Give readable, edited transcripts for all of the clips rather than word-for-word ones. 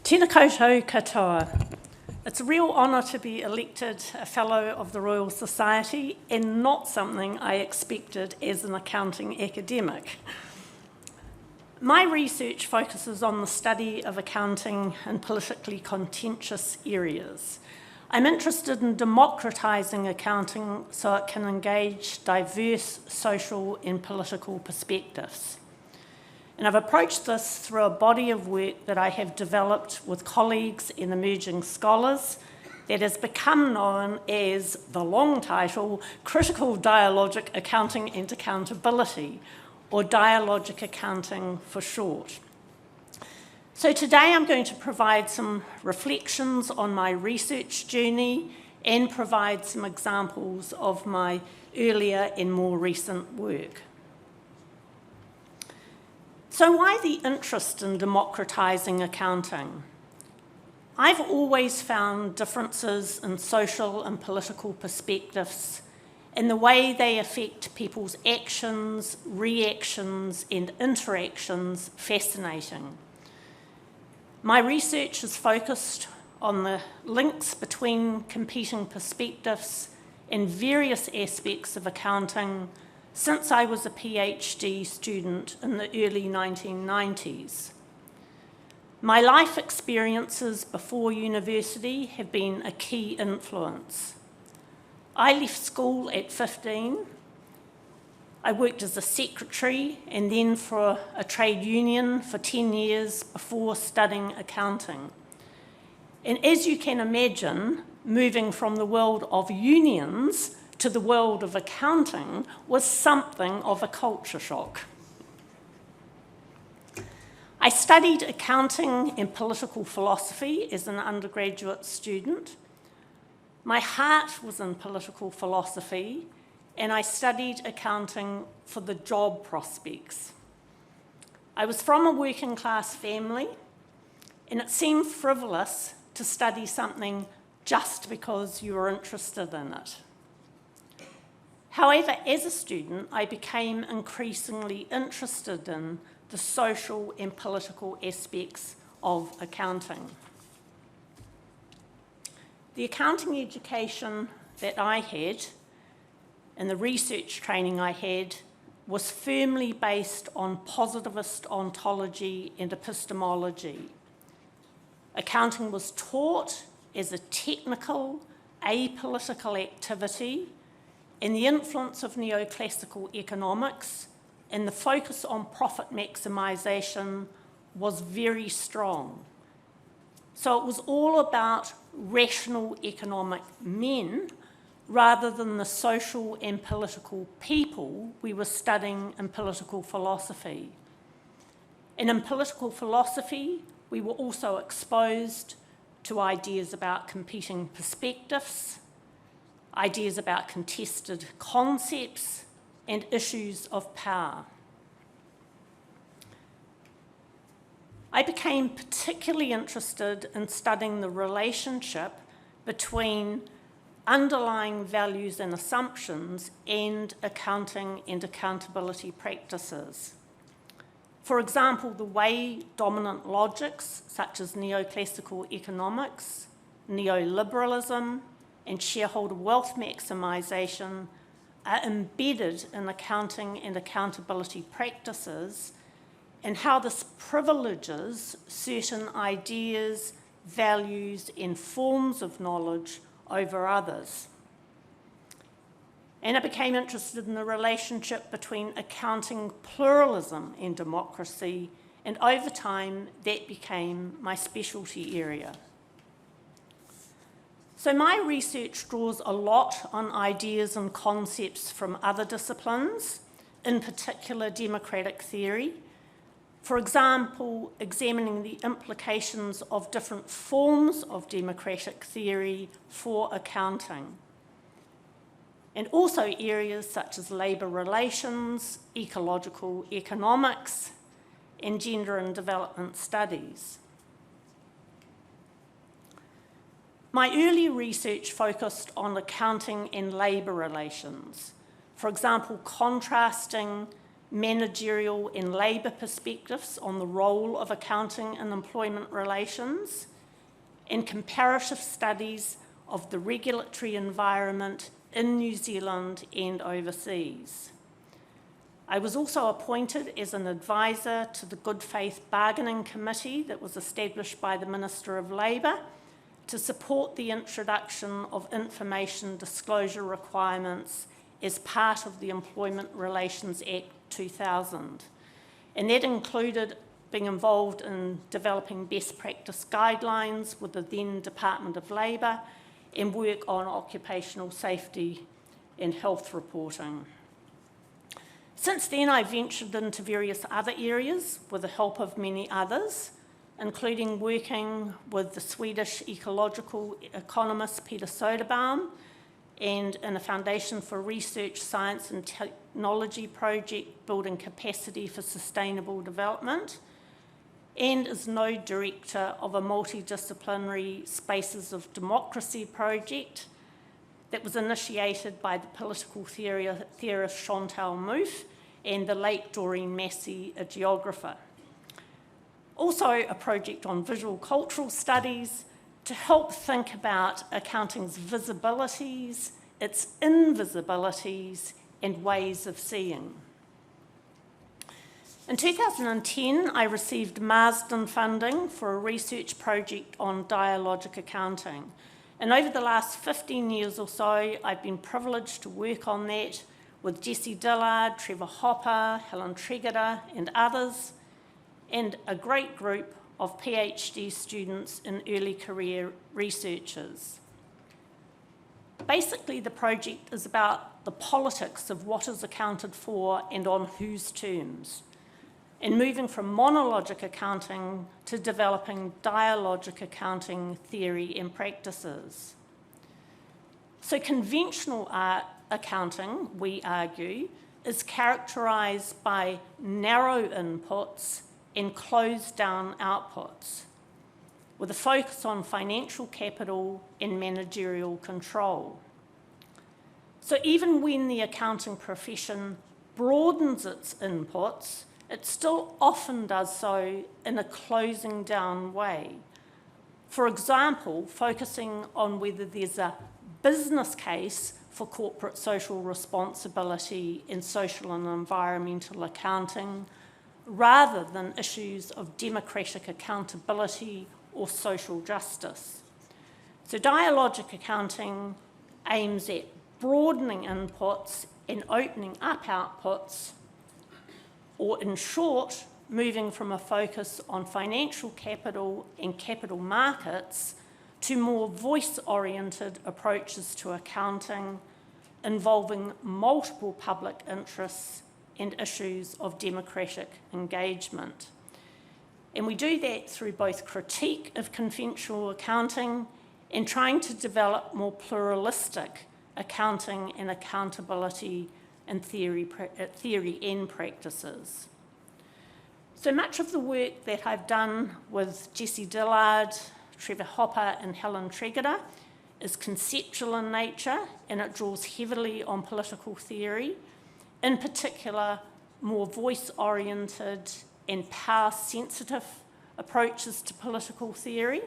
Tēnā koutou katoa. It's a real honour to be elected a Fellow of the Royal Society and not something I expected as an accounting academic. My research focuses on the study of accounting in politically contentious areas. I'm interested in democratising accounting so it can engage diverse social and political perspectives. And I've approached this through a body of work that I have developed with colleagues and emerging scholars that has become known as the long title, Critical Dialogic Accounting and Accountability, or dialogic accounting for short. So today I'm going to provide some reflections on my research journey and provide some examples of my earlier and more recent work. So why the interest in democratising accounting? I've always found differences in social and political perspectives and the way they affect people's actions, reactions, and interactions fascinating. My research is focused on the links between competing perspectives in various aspects of accounting since I was a PhD student in the early 1990s. My life experiences before university have been a key influence. I left school at 15. I worked as a secretary and then for a trade union for 10 years before studying accounting. And as you can imagine, moving from the world of unions to the world of accounting was something of a culture shock. I studied accounting and political philosophy as an undergraduate student. My heart was in political philosophy, and I studied accounting for the job prospects. I was from a working class family, and it seemed frivolous to study something just because you were interested in it. However, as a student, I became increasingly interested in the social and political aspects of accounting. The accounting education that I had and the research training I had was firmly based on positivist ontology and epistemology. Accounting was taught as a technical, apolitical activity, and the influence of neoclassical economics and the focus on profit maximisation was very strong. So it was all about rational economic men rather than the social and political people we were studying in political philosophy. And in political philosophy, we were also exposed to ideas about competing perspectives, ideas about contested concepts, and issues of power. I became particularly interested in studying the relationship between underlying values and assumptions and accounting and accountability practices. For example, the way dominant logics such as neoclassical economics, neoliberalism, and shareholder wealth maximisation are embedded in accounting and accountability practices, and how this privileges certain ideas, values, and forms of knowledge over others. And I became interested in the relationship between accounting pluralism and democracy, and over time that became my specialty area. So my research draws a lot on ideas and concepts from other disciplines, in particular democratic theory. For example, examining the implications of different forms of democratic theory for accounting. And also areas such as labour relations, ecological economics, and gender and development studies. My early research focused on accounting and labour relations. For example, contrasting managerial and labour perspectives on the role of accounting in employment relations, and comparative studies of the regulatory environment in New Zealand and overseas. I was also appointed as an advisor to the Good Faith Bargaining Committee that was established by the Minister of Labour to support the introduction of information disclosure requirements as part of the Employment Relations Act 2000. And that included being involved in developing best practice guidelines with the then Department of Labour and work on occupational safety and health reporting. Since then, I ventured into various other areas with the help of many others, including working with the Swedish ecological economist Peter Soderbaum and in a Foundation for Research, Science and Technology project building capacity for sustainable development, and as node director of a multidisciplinary Spaces of Democracy project that was initiated by the political theorist Chantal Mouffe and the late Doreen Massey, a geographer. Also a project on visual cultural studies to help think about accounting's visibilities, its invisibilities, and ways of seeing. In 2010, I received Marsden funding for a research project on dialogic accounting. And over the last 15 years or so, I've been privileged to work on that with Jessie Dillard, Trevor Hopper, Helen Tregidor, and others, and a great group of PhD students and early career researchers. Basically, the project is about the politics of what is accounted for and on whose terms, and moving from monologic accounting to developing dialogic accounting theory and practices. So conventional accounting, we argue, is characterised by narrow inputs and closed down outputs, with a focus on financial capital and managerial control. So even when the accounting profession broadens its inputs, it still often does so in a closing down way. For example, focusing on whether there's a business case for corporate social responsibility in social and environmental accounting, rather than issues of democratic accountability or social justice. So dialogic accounting aims at broadening inputs and opening up outputs, or in short, moving from a focus on financial capital and capital markets to more voice-oriented approaches to accounting involving multiple public interests and issues of democratic engagement. And we do that through both critique of conventional accounting and trying to develop more pluralistic accounting and accountability and theory and practices. So much of the work that I've done with Jessie Dillard, Trevor Hopper and Helen Tregidor is conceptual in nature, and it draws heavily on political theory, in particular more voice-oriented and power-sensitive approaches to political theory.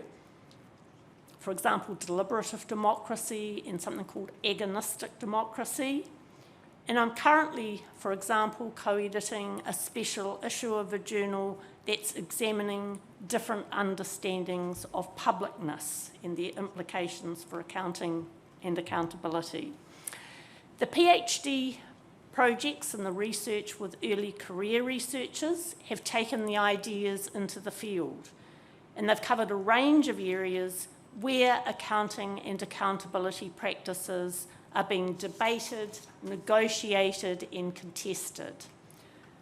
For example, deliberative democracy and something called agonistic democracy. And I'm currently, for example, co-editing a special issue of a journal that's examining different understandings of publicness and their implications for accounting and accountability. The PhD projects and the research with early career researchers have taken the ideas into the field, and they've covered a range of areas where accounting and accountability practices are being debated, negotiated and contested.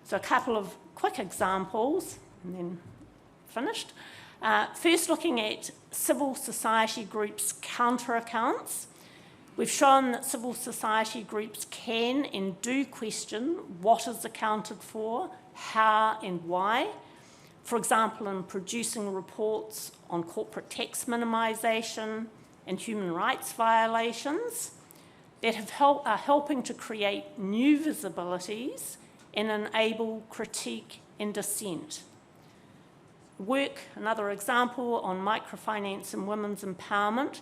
So a couple of quick examples and then finished. First, looking at civil society groups' counter-accounts. We've shown that civil society groups can and do question what is accounted for, how and why. For example, in producing reports on corporate tax minimisation and human rights violations that are helping to create new visibilities and enable critique and dissent. Work, another example, on microfinance and women's empowerment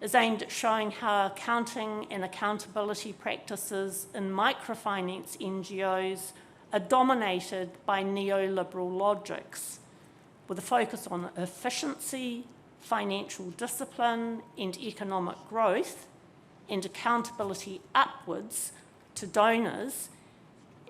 is aimed at showing how accounting and accountability practices in microfinance NGOs are dominated by neoliberal logics, with a focus on efficiency, financial discipline, and economic growth, and accountability upwards to donors.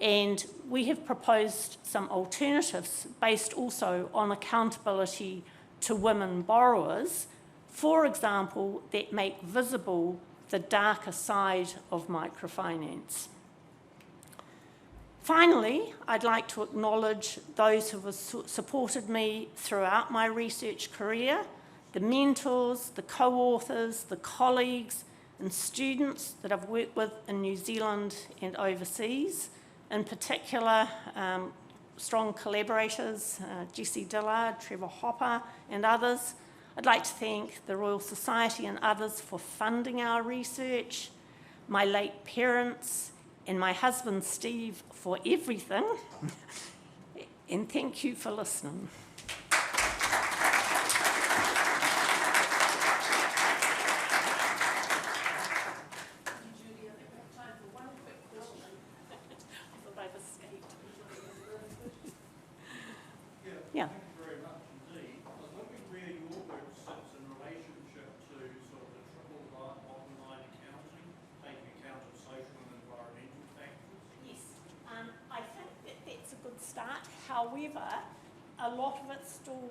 And we have proposed some alternatives based also on accountability to women borrowers, for example, that make visible the darker side of microfinance. Finally, I'd like to acknowledge those who have supported me throughout my research career, the mentors, the co-authors, the colleagues and students that I've worked with in New Zealand and overseas. In particular, strong collaborators, Jessie Dillard, Trevor Hopper and others. I'd like to thank the Royal Society and others for funding our research, my late parents, and my husband Steve for everything. And thank you for listening. Judy, I think we have time for one quick question. I thought I'd escaped. Yeah. Thank you very much indeed. I was wondering where your work sits in relationship to sort of the triple bottom line accounting, taking account of social and environmental factors. Yes, I think that that's a good start. However, a lot of it still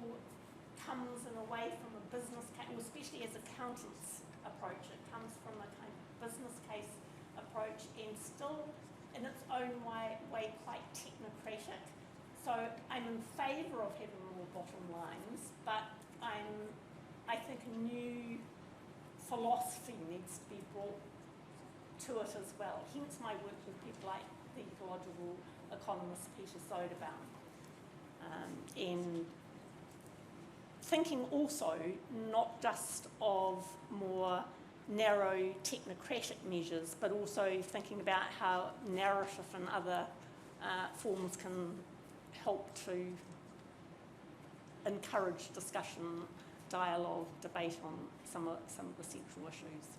comes in a way from a business case, especially as accountants approach it, comes from a kind of business case approach and still in its own way quite technocratic. So I'm in favour of having more bottom lines, but I think a new philosophy needs to be brought to it as well. Hence my work with people like the ecological economist Peter Soderbaum. And thinking also not just of more narrow technocratic measures, but also thinking about how narrative and other forms can help to encourage discussion, dialogue, debate on some of the central issues.